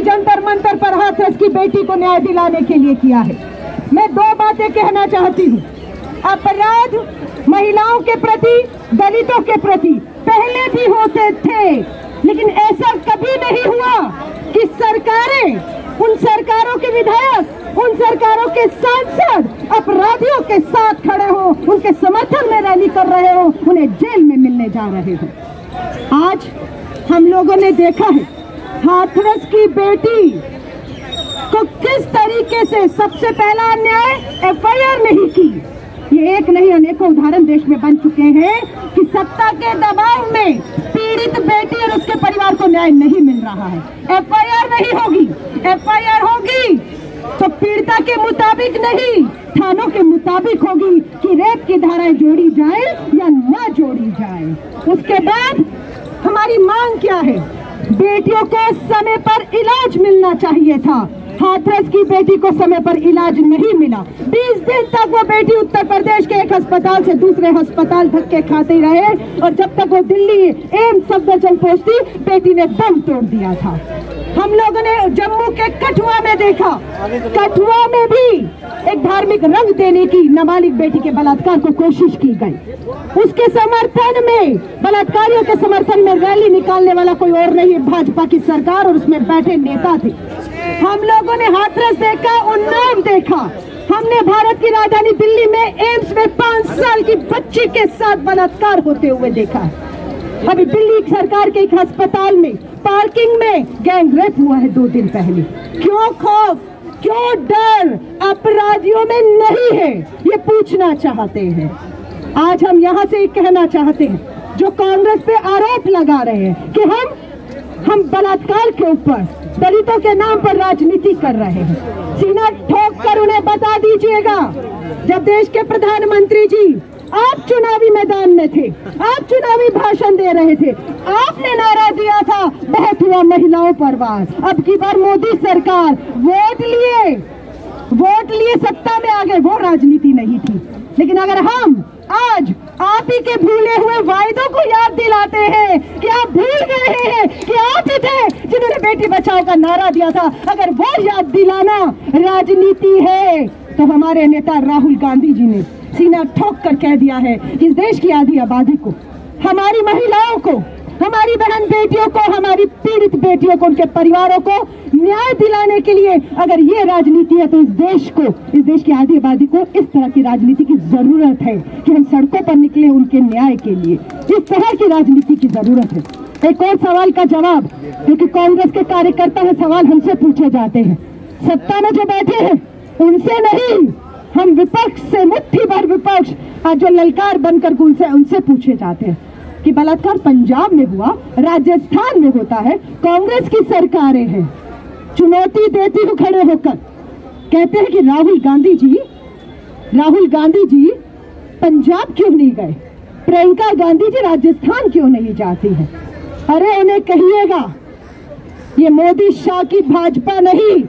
जंतर मंतर पर हाथरस की बेटी को न्याय दिलाने के लिए किया है। मैं दो बातें कहना चाहती हूँ। अपराध महिलाओं के प्रति, दलितों के प्रति पहले भी होते थे, लेकिन ऐसा कभी नहीं हुआ कि सरकारें, उन सरकारों के विधायक, उन सरकारों के सांसद अपराधियों के साथ खड़े हो, उनके समर्थन में रैली कर रहे हो, उन्हें जेल में मिलने जा रहे हो। आज हम लोगों ने देखा है हाथरस की बेटी को किस तरीके से सबसे पहला अन्याय FIR नहीं की। ये एक नहीं अनेकों उदाहरण देश में बन चुके हैं कि सत्ता के दबाव में पीड़ित बेटी और उसके परिवार को न्याय नहीं मिल रहा है। FIR नहीं होगी, FIR होगी तो पीड़िता के मुताबिक नहीं, थानों के मुताबिक होगी कि रेप की धाराएं जोड़ी जाए या ना जोड़ी जाए। उसके बाद हमारी मांग क्या है? बेटियों को समय पर इलाज मिलना चाहिए था। हाथरस की बेटी को समय पर इलाज नहीं मिला। 20 दिन तक वो बेटी उत्तर प्रदेश के एक अस्पताल से दूसरे अस्पताल धक्के खाते रहे और जब तक वो दिल्ली एम्स सफदरजंग पहुंचती, बेटी ने दम तोड़ दिया था। हम लोगों ने जम्मू के कठुआ में देखा, कठुआ में भी एक धार्मिक रंग देने की नाबालिग बेटी के बलात्कार को कोशिश की गई। उसके समर्थन में, बलात्कारियों के समर्थन में रैली निकालने वाला कोई और नहीं, भाजपा की सरकार और उसमें बैठे नेता थे। हम लोगों ने हाथरस देखा, उन्नाव देखा, हमने भारत की राजधानी दिल्ली में एम्स में 5 साल की बच्ची के साथ बलात्कार होते हुए देखा। अभी दिल्ली सरकार के एक अस्पताल में पार्किंग में गैंग रेप हुआ है 2 दिन पहले। क्यों खौफ, क्यों डर अपराधियों में नहीं है, ये पूछना चाहते हैं। आज हम यहाँ से कहना चाहते हैं, जो कांग्रेस पे आरोप लगा रहे हैं कि हम बलात्कार के ऊपर दलितों के नाम पर राजनीति कर रहे हैं, सीना ठोक कर उन्हें बता दीजिएगा, जब देश के प्रधानमंत्री जी आप चुनावी मैदान में थे, आप चुनावी भाषण दे रहे थे, आपने नारा दिया था बहुत हुआ महिलाओं पर वार। अब की बार मोदी सरकार वोट लिए सत्ता में आ गए, वो राजनीति नहीं थी। लेकिन अगर हम आज आप ही के भूले हुए वायदों को याद दिलाते हैं कि आप भूल गए हैं कि आप ही थे जिन्होंने बेटी बचाओ का नारा दिया था, अगर वो याद दिलाना राजनीति है तो हमारे नेता राहुल गांधी जी ने सीना ठोक कर कह दिया है कि इस देश की आधी आबादी को, हमारी महिलाओं को, हमारी बहन बेटियों को, हमारी पीड़ित बेटियों को, उनके परिवारों को न्याय दिलाने के लिए अगर ये राजनीति है तो इस देश की आधी आबादी को इस तरह की राजनीति की जरूरत है कि हम सड़कों पर निकले उनके न्याय के लिए। इस तरह की राजनीति की जरूरत है। एक और सवाल का जवाब, क्योंकि कांग्रेस के कार्यकर्ता है, सवाल हमसे पूछे जाते हैं, सत्ता में जो बैठे हैं उनसे नहीं, हम विपक्ष से, मुट्ठी भर विपक्ष आज जो ललकार बनकर उनसे पूछे जाते हैं कि बलात्कार पंजाब में हुआ, राजस्थान में होता है, कांग्रेस की सरकारें हैं। चुनौती देती हूँ खड़े होकर, कहते हैं कि राहुल गांधी जी पंजाब क्यों नहीं गए, प्रियंका गांधी जी राजस्थान क्यों नहीं जाती है? अरे उन्हें कहिएगा ये मोदी शाह की भाजपा नहीं,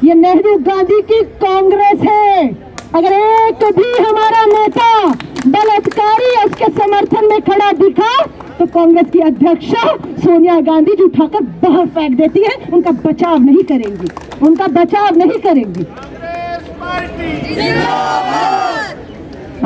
ये नेहरू गांधी की कांग्रेस है। अगर एक भी हमारा नेता बलात्कारी उसके समर्थन में खड़ा दिखा तो कांग्रेस की अध्यक्षा सोनिया गांधी जी उठाकर बाहर फेंक देती है, उनका बचाव नहीं करेंगी।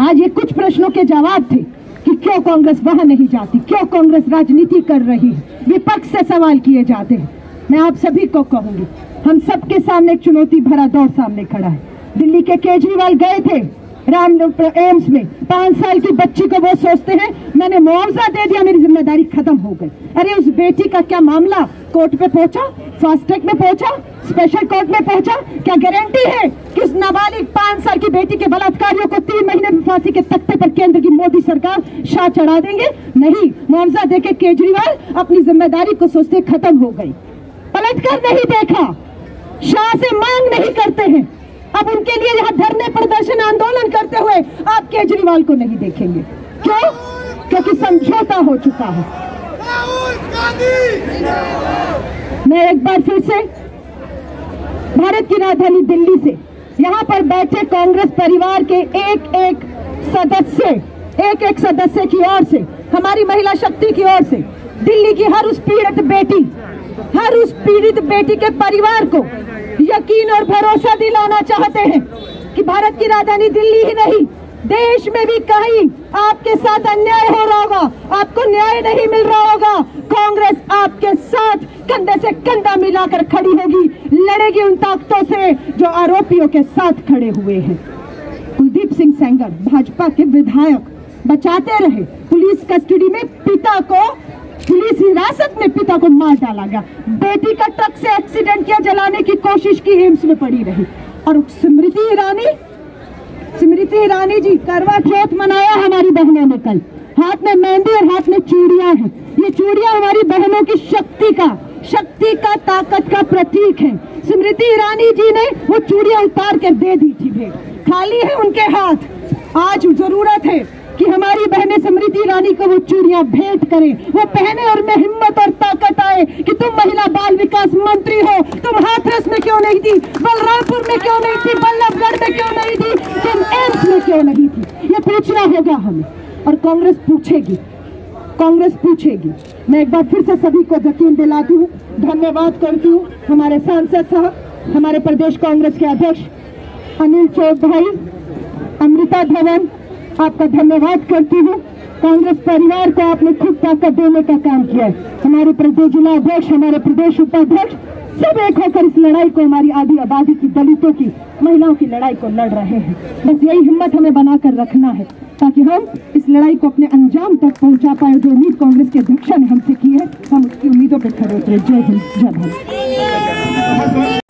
आज ये कुछ प्रश्नों के जवाब थे कि क्यों कांग्रेस वहां नहीं जाती, क्यों कांग्रेस राजनीति कर रही है, विपक्ष से सवाल किए जाते हैं। मैं आप सभी को कहूंगी, हम सबके सामने एक चुनौती भरा दौर सामने खड़ा है। दिल्ली के केजरीवाल गए थे एम्स में, 5 साल की बच्ची को वो सोचते हैं मैंने मुआवजा दे दिया, मेरी जिम्मेदारी खत्म हो गई। अरे उस बेटी का क्या मामला कोर्ट पे पहुंचा, फास्ट ट्रैक में पहुंचा, स्पेशल कोर्ट में पहुंचा? क्या गारंटी है कि उस नाबालिग 5 साल की बेटी के बलात्कारियों को 3 महीने फांसी के तख्ते पर केंद्र की मोदी सरकार शाह चढ़ा देंगे? नहीं, मुआवजा देके केजरीवाल अपनी जिम्मेदारी को सोचते खत्म हो गई। पलटकर नहीं देखा, शाह से मांग नहीं करते हैं। अब उनके लिए यहाँ धरने, प्रदर्शन, आंदोलन करते हुए आप केजरीवाल को नहीं देखेंगे। क्यों? क्योंकि समझौता हो चुका है। मैं एक बार फिर से भारत की राजधानी दिल्ली से, यहाँ पर बैठे कांग्रेस परिवार के एक एक सदस्य की ओर से, हमारी महिला शक्ति की ओर से, दिल्ली की हर उस पीड़ित बेटी हर उस पीड़ित बेटी के परिवार को यकीन और भरोसा दिलाना चाहते हैं कि भारत की राजधानी दिल्ली ही नहीं, देश में भी कहीं आपके साथ अन्याय हो रहा होगा, आपको न्याय नहीं मिल रहा होगा, कांग्रेस आपके साथ कंधे से कंधा मिलाकर खड़ी होगी, लड़ेगी उन ताकतों से जो आरोपियों के साथ खड़े हुए हैं। कुलदीप सिंह सेंगर भाजपा के विधायक बचाते रहे, पुलिस कस्टडी में पिता को, पुलिस हिरासत में पिता को मार डाला गया, बेटी का ट्रक से एक्सीडेंट किया, जलाने की कोशिश की, एम्स में पड़ी रही। और स्मृति ईरानी जी करवा चौथ मनाया हमारी बहनों ने कल, हाथ में मेहंदी और हाथ में चूड़ियां हैं। ये चूड़ियां हमारी बहनों की शक्ति का ताकत का प्रतीक है। स्मृति ईरानी जी ने वो चूड़ियां उतार कर दे दी थी भेंट, खाली है उनके हाथ। आज जरूरत है कि हमारी बहनें स्मृति ईरानी को वो चूड़ियां भेंट करें, वो पहने और में हिम्मत और ताकत आए कि तुम महिला बाल विकास मंत्री हो, तुम हाथरस में क्यों नहीं थी, बलरामपुर में क्यों नहीं थी, बल्लभगढ़ में क्यों नहीं थी, तुम एम्स में क्यों नहीं थी। ये पूछना होगा हमें और कांग्रेस पूछेगी। मैं एक बार फिर से सभी को यकीन दिलाती हूँ, धन्यवाद करती हूँ हमारे सांसद साहब, हमारे प्रदेश कांग्रेस के अध्यक्ष अनिल चौधरी भाई, अमृता धवन, आपका धन्यवाद करती हूँ। कांग्रेस परिवार को आपने खुद ताकत देने का काम किया है। हमारे प्रदेश जिला अध्यक्ष, हमारे प्रदेश उपाध्यक्ष सब एक होकर इस लड़ाई को, हमारी आधी आबादी की, दलितों की, महिलाओं की लड़ाई को लड़ रहे हैं। बस यही हिम्मत हमें बनाकर रखना है ताकि हम इस लड़ाई को अपने अंजाम तक पहुंचा पाए। जो उम्मीद कांग्रेस के अध्यक्ष ने हमसे की है, हम उसकी उम्मीदों पर खड़े उतरे। जय हिंद, जय भारत।